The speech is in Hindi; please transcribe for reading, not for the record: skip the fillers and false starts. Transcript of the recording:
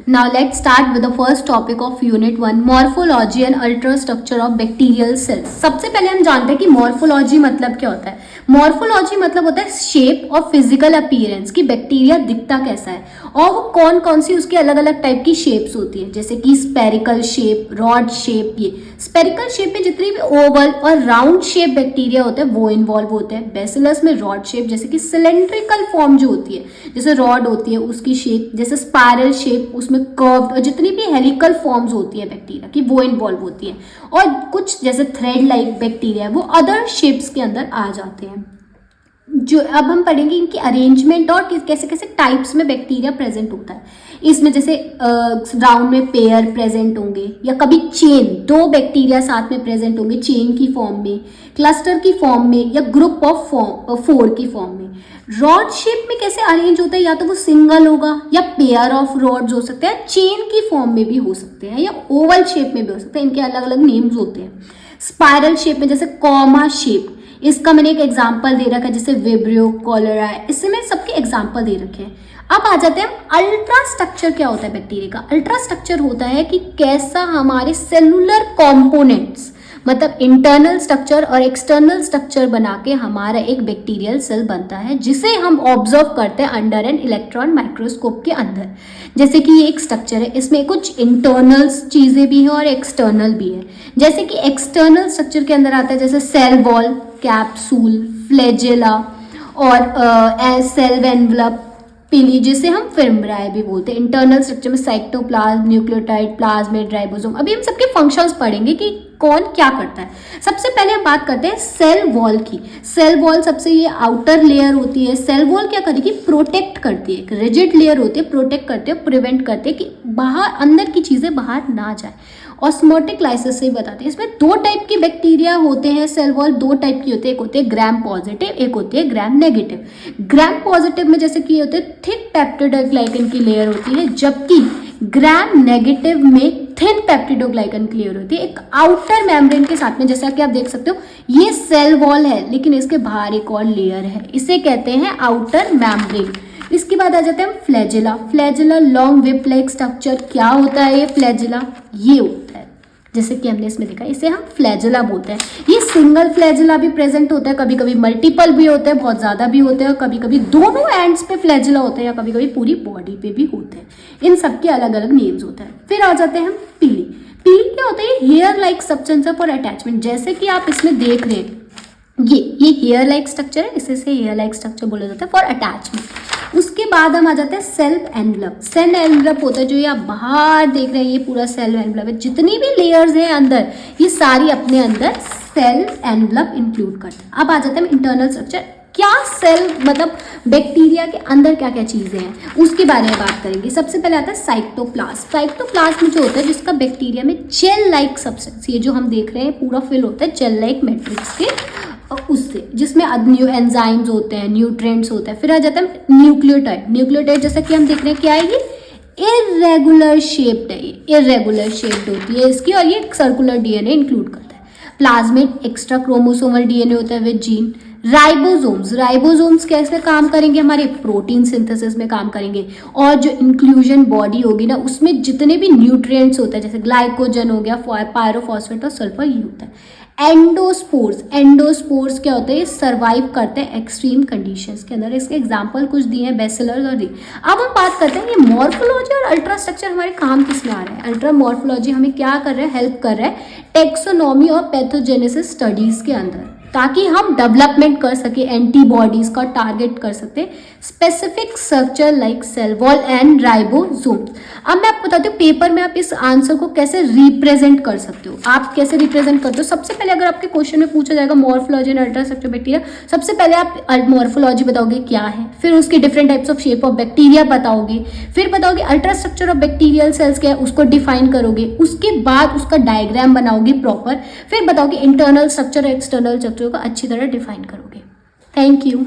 Now let's start with the first topic of Unit 1, Morphology and Ultrastructure of Bacterial Cells. सबसे पहले हम जानते हैं कि मॉर्फोलॉजी मतलब क्या होता है. मॉर्फोलॉजी मतलब होता है शेप और फिजिकल अपीयरेंस कि बैक्टीरिया दिखता कैसा है और वो कौन कौन सी उसकी अलग अलग टाइप की शेप्स होती है, जैसे कि स्पेरिकल शेप, रॉड शेप. ये स्पेरिकल शेप में जितनी भी ओवल और राउंड शेप बैक्टीरिया होते हैं वो इन्वॉल्व होते हैं. बेसिलस में रॉड शेप जैसे कि सिलेंड्रिकल फॉर्म जो होती है, जैसे रॉड होती है उसकी शेप, जैसे स्पाइरल शेप उसमें कर्व्ड, और जितनी भी हेलिकल फॉर्म्स होती है बैक्टीरिया की वो इन्वॉल्व होती है. और कुछ जैसे थ्रेड लाइक बैक्टीरिया वो अदर शेप्स के अंदर आ जाते हैं. जो अब हम पढ़ेंगे इनकी अरेंजमेंट और कैसे कैसे टाइप्स में बैक्टीरिया प्रेजेंट होता है. इसमें जैसे राउंड में पेयर प्रेजेंट होंगे, या कभी चेन, दो बैक्टीरिया साथ में प्रेजेंट होंगे चेन की फॉर्म में, क्लस्टर की फॉर्म में, या ग्रुप ऑफ 4 की फॉर्म में. रॉड शेप में कैसे अरेंज होता है, या तो वो सिंगल होगा या पेयर ऑफ रॉड्स हो सकते हैं, चेन की फॉर्म में भी हो सकते हैं, या ओवल शेप में भी हो सकते हैं. इनके अलग अलग नेम्स होते हैं. स्पाइरल शेप में जैसे कॉमा शेप, इसका मैंने एक एग्जांपल दे रखा है जैसे विब्रियो, कॉलरा, इससे मैंने सबके एग्जांपल दे रखे हैं. अब आ जाते हैं अल्ट्रा स्ट्रक्चर. क्या होता है बैक्टीरिया का? अल्ट्रा स्ट्रक्चर होता है कि कैसा हमारे सेलुलर कंपोनेंट्स, मतलब इंटरनल स्ट्रक्चर और एक्सटर्नल स्ट्रक्चर बना के हमारा एक बैक्टीरियल सेल बनता है, जिसे हम ऑब्जर्व करते हैं अंडर एन इलेक्ट्रॉन माइक्रोस्कोप के अंदर. जैसे कि ये एक स्ट्रक्चर है, इसमें कुछ इंटरनल चीज़ें भी हैं और एक्सटर्नल भी है. जैसे कि एक्सटर्नल स्ट्रक्चर के अंदर आता है जैसे सेल वॉल, कैप्सूल, फ्लैजेला और सेल एनवलप, पिली, जिसे हम फिम्ब्राई भी बोलते हैं. इंटरनल स्ट्रक्चर में साइटोप्लाज्म, न्यूक्लियोटाइड, प्लाज्मिड, राइबोसोम. अभी हम सबके फंक्शंस पढ़ेंगे कि कौन क्या करता है. सबसे पहले हम बात करते हैं सेल वॉल की. सेल वॉल सबसे ये आउटर लेयर होती है. सेल वॉल क्या करेगी? प्रोटेक्ट करती है. एक रिजिड लेयर होती है, प्रोटेक्ट करते हैं, प्रिवेंट करते हैं कि बाहर अंदर की चीज़ें बाहर ना जाए. ऑस्मोटिक लाइसिस से ही बताते हैं. इसमें 2 टाइप के बैक्टीरिया होते हैं. सेल वॉल 2 टाइप की होती है, एक होती है ग्राम पॉजिटिव, एक होती है ग्राम नेगेटिव. ग्राम पॉजिटिव में जैसे कि होते हैं थिक पेप्टिडोग्लाइकन की लेयर होती है, जबकि ग्राम नेगेटिव में थिन पेप्टिडोग्लाइकन की लेयर होती है एक आउटर मेम्ब्रेन के साथ में. जैसा कि आप देख सकते हो ये सेल वॉल है, लेकिन इसके बाहर एक और लेयर है, इसे कहते हैं आउटर मेम्ब्रेन. इसके बाद आ जाते हैं हम flagella. Flagella long whip like structure. क्या होता है ये फ्लैजेला? ये होता है जैसे कि हमने इसमें देखा, इसे हम फ्लैजेला बोलते हैं. ये सिंगल फ्लैजेला भी प्रेजेंट होता है, कभी कभी मल्टीपल भी होते हैं, बहुत ज़्यादा भी होते हैं, और कभी कभी दोनों एंड्स पे फ्लैजेला होते हैं, या कभी कभी पूरी बॉडी पे भी होते हैं. इन सब के अलग अलग नेम्स होते हैं. फिर आ जाते हैं हम पीली. पीली क्या होता है? Hair like substance for attachment. जैसे कि आप इसमें देख रहे हैं ये हेयर लाइक स्ट्रक्चर है, इसे हेयर लाइक स्ट्रक्चर बोला जाता है फॉर अटैचमेंट. उसके बाद हम आ जाते हैं सेल एनवलप. सेल एनवलप होता है जो ये आप बाहर देख रहे हैं, ये पूरा सेल एनवलप है. जितनी भी लेयर्स हैं अंदर, ये सारी अपने अंदर सेल एनवलप इंक्लूड करते हैं. अब आ जाते हैं इंटरनल स्ट्रक्चर. क्या सेल मतलब बैक्टीरिया के अंदर क्या क्या चीज़ें हैं उसके बारे में बात करेंगे. सबसे पहले आता है साइटोप्लाज्म. साइटोप्लाज्म जो होता है जिसका बैक्टीरिया में जेल लाइक सब्सटेंस, ये जो हम देख रहे हैं पूरा फिल होता है जेल लाइक मैट्रिक्स के उससे, जिसमें न्यू एंजाइम्स होते हैं, न्यूट्रिएंट्स होते हैं. फिर आ जाता है न्यूक्लियोटाइड. न्यूक्लियोटाइड जैसा कि हम देख रहे हैं क्या है, ये इरेगुलर शेप्ड है. ये इरेगुलर शेप्ड होती है इसकी, और ये सर्कुलर डीएनए इंक्लूड करता है. प्लाज्मिड एक्स्ट्रा क्रोमोसोमल डीएनए होता है विद जीन. राइबोसोम्स कैसे काम करेंगे? हमारे प्रोटीन सिंथेसिस में काम करेंगे. और जो इंक्लूजन बॉडी होगी ना, उसमें जितने भी न्यूट्रिएंट्स होते हैं जैसे ग्लाइकोजन हो गया, पायरोफॉस्फेट और सल्फर, ये होता है. एंडोस्पोर्स क्या होते हैं? ये सर्वाइव करते हैं एक्सट्रीम कंडीशंस के अंदर. इसके एग्जांपल कुछ दिए हैं, बेसिलर और अब हम बात करते हैं ये मॉर्फोलॉजी और अल्ट्रा स्ट्रक्चर हमारे काम किस में आ रहा है. अल्ट्रा मॉर्फोलॉजी हमें क्या कर रहा है? हेल्प कर रहा है टेक्सोनॉमी और पैथोजेनेसिस स्टडीज के अंदर, ताकि हम डेवलपमेंट कर सके, एंटीबॉडीज का टारगेट कर सकते specific structure like cell wall and ribosomes. अब मैं आपको बताती हूँ पेपर में आप इस आंसर को कैसे रिप्रेजेंट कर सकते हो. आप कैसे रिप्रेजेंट करते हो? सबसे पहले अगर आपके क्वेश्चन में पूछा जाएगा morphology and ultra structure bacteria, सबसे पहले आप मॉर्फोलॉजी बताओगे क्या है, फिर उसके different types of shape of bacteria बताओगे, फिर बताओगे ultra structure of bacterial cells क्या है उसको डिफाइन करोगे, उसके बाद उसका डायग्राम बनाओगे प्रॉपर, फिर बताओगे इंटरनल स्ट्रक्चर एक्सटर्नल स्ट्रक्चर को अच्छी तरह डिफाइन करोगे. Thank you.